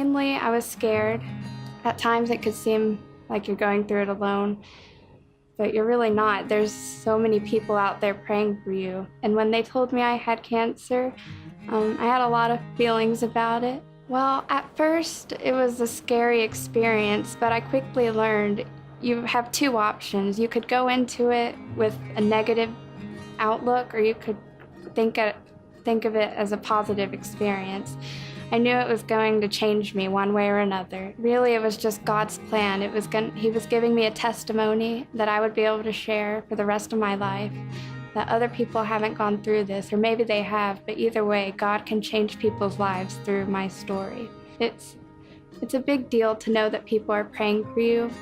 Mainly, I was scared. At times it could seem like you're going through it alone, but you're really not. There's so many people out there praying for you. And when they told me I had cancer, I had a lot of feelings about it. Well, at first it was a scary experience, but I quickly learned you have two options. You could go into it with a negative outlook, or you could think of it as a positive experience. I knew it was going to change me one way or another. Really, it was just God's plan. He was giving me a testimony that I would be able to share for the rest of my life, that other people haven't gone through this, or maybe they have, but either way, God can change people's lives through my story. It's a big deal to know that people are praying for you,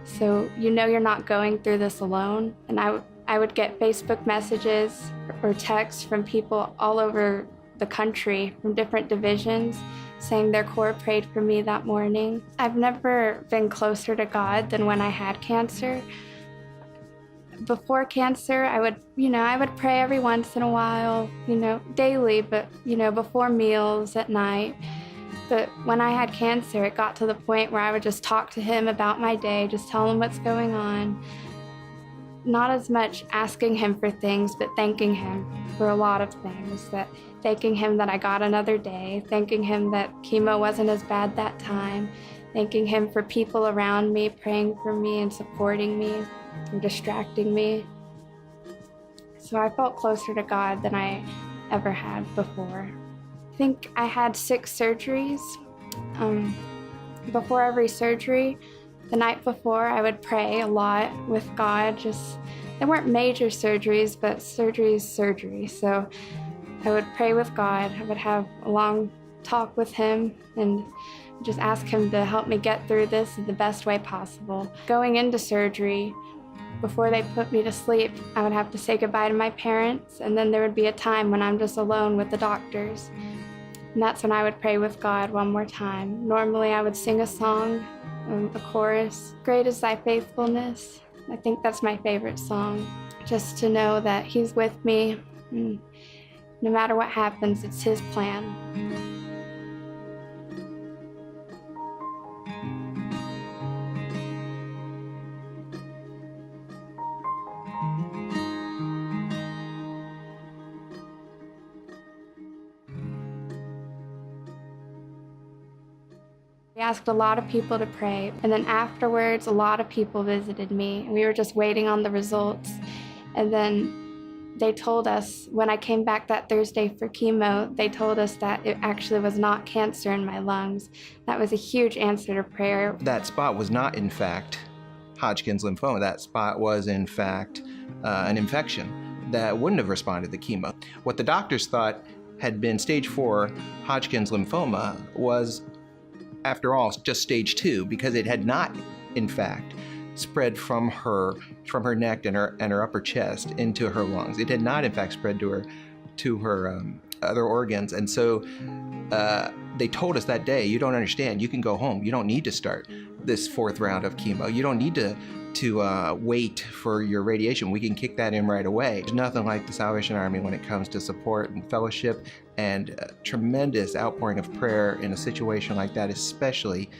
so you know you're not going through this alone. And I would get Facebook messages or texts from people all over the country from different divisions saying their core prayed for me that morning. I've never been closer to God than when I had cancer. Before cancer, I would pray every once in a while, daily, but, before meals, at night. But when I had cancer, it got to the point where I would just talk to him about my day, just tell him what's going on. Not as much asking him for things, but thanking him for a lot of things. Thanking him that I got another day, thanking him that chemo wasn't as bad that time, thanking him for people around me praying for me and supporting me and distracting me. So I felt closer to God than I ever had before. I think I had 6 surgeries. Before every surgery, the night before, I would pray a lot with God. They weren't major surgeries, but surgery is surgery. So I would pray with God. I would have a long talk with him and just ask him to help me get through this in the best way possible. Going into surgery, before they put me to sleep, I would have to say goodbye to my parents, and then there would be a time when I'm just alone with the doctors. And that's when I would pray with God one more time. Normally I would sing a song, a chorus. Great is thy faithfulness. I think that's my favorite song. Just to know that he's with me. No matter what happens, it's his plan. We asked a lot of people to pray, and then afterwards, a lot of people visited me. We were just waiting on the results, and then they told us, when I came back that Thursday for chemo, they told us that it actually was not cancer in my lungs. That was a huge answer to prayer. That spot was not, in fact, Hodgkin's lymphoma. That spot was, in fact, an infection that wouldn't have responded to chemo. What the doctors thought had been stage 4 Hodgkin's lymphoma was, after all, just stage 2, because it had not, in fact, spread from her neck and her upper chest into her lungs. It had not, in fact, spread to her other organs. And so they told us that day, you don't understand, you can go home. You don't need to start this 4th round of chemo. You don't need to wait for your radiation. We can kick that in right away. There's nothing like the Salvation Army when it comes to support and fellowship and a tremendous outpouring of prayer in a situation like that, especially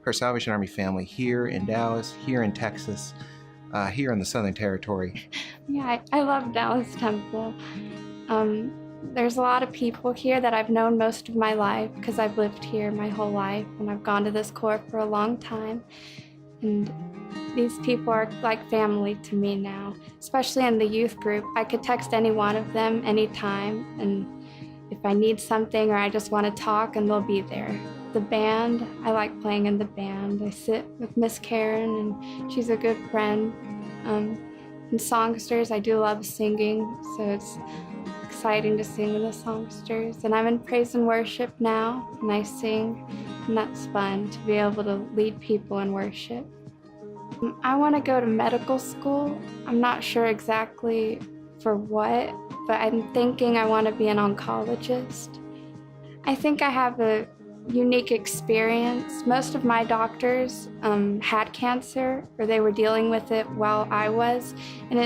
her Salvation Army family here in Dallas, here in Texas, here in the Southern Territory. Yeah, I love Dallas Temple. There's a lot of people here that I've known most of my life because I've lived here my whole life, and I've gone to this corps for a long time. And these people are like family to me now, especially in the youth group. I could text any one of them anytime, and if I need something or I just want to talk, and they'll be there. The band, I like playing in the band. I sit with Miss Karen, and she's a good friend. And songsters, I do love singing, so it's exciting to sing with the songsters. And I'm in praise and worship now, and I sing, and that's fun to be able to lead people in worship. I want to go to medical school. I'm not sure exactly for what, but I'm thinking I want to be an oncologist. I think I have a unique experience. Most of my doctors had cancer, or they were dealing with it while I was, and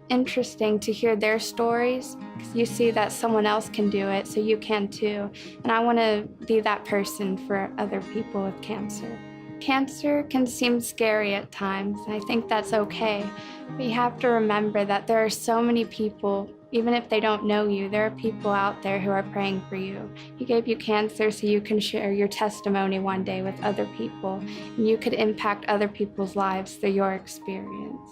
interesting to hear their stories, because you see that someone else can do it, so you can too. And I want to be that person for other people with cancer. Cancer can seem scary at times, and I think that's okay. But you have to remember that there are so many people, even if they don't know you, there are people out there who are praying for you. He gave you cancer so you can share your testimony one day with other people, and you could impact other people's lives through your experience.